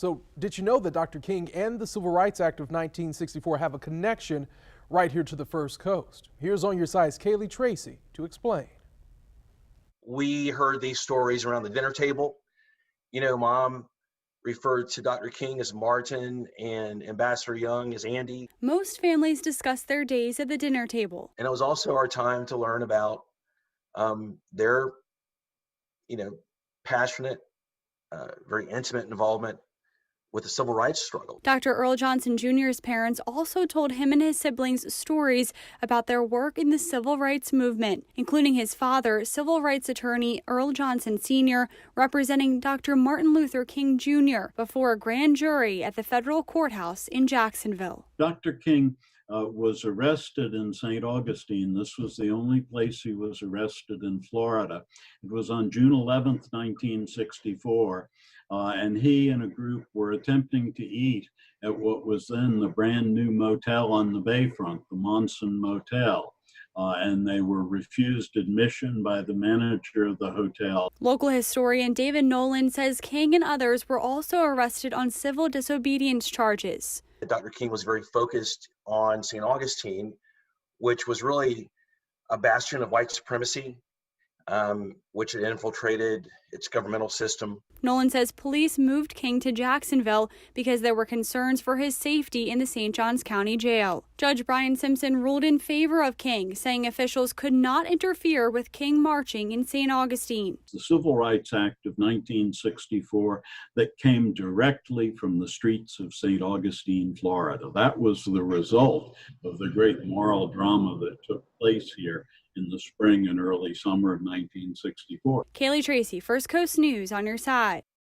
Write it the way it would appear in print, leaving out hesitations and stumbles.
So did you know that Dr. King and the Civil Rights Act of 1964 have a connection right here to the First Coast? Here's On Your Side's Kaylee Tracy to explain. We heard these stories around the dinner table. Mom referred to Dr. King as Martin and Ambassador Young as Andy. Most families discuss their days at the dinner table. And it was also our time to learn about their, passionate, very intimate involvement with the civil rights struggle. Dr. Earl Johnson Jr.'s parents also told him and his siblings stories about their work in the civil rights movement, including his father, civil rights attorney Earl Johnson Sr., representing Dr. Martin Luther King Jr. before a grand jury at the federal courthouse in Jacksonville. Dr. King was arrested in St. Augustine. This was the only place he was arrested in Florida. It was on June 11th, 1964. And he and a group were attempting to eat at what was then the brand new motel on the bayfront, the Monson Motel. And they were refused admission by the manager of the hotel. Local historian David Nolan says King and others were also arrested on civil disobedience charges. Dr. King was very focused on St. Augustine, which was really a bastion of white supremacy, which had infiltrated its governmental system. Nolan says police moved King to Jacksonville because there were concerns for his safety in the St. Johns County Jail. Judge Brian Simpson ruled in favor of King, saying officials could not interfere with King marching in St. Augustine. The Civil Rights Act of 1964 that came directly from the streets of St. Augustine, Florida. That was the result of the great moral drama that took place here in the spring and early summer of 1964. Kaylee Tracy, First Coast News, on your side.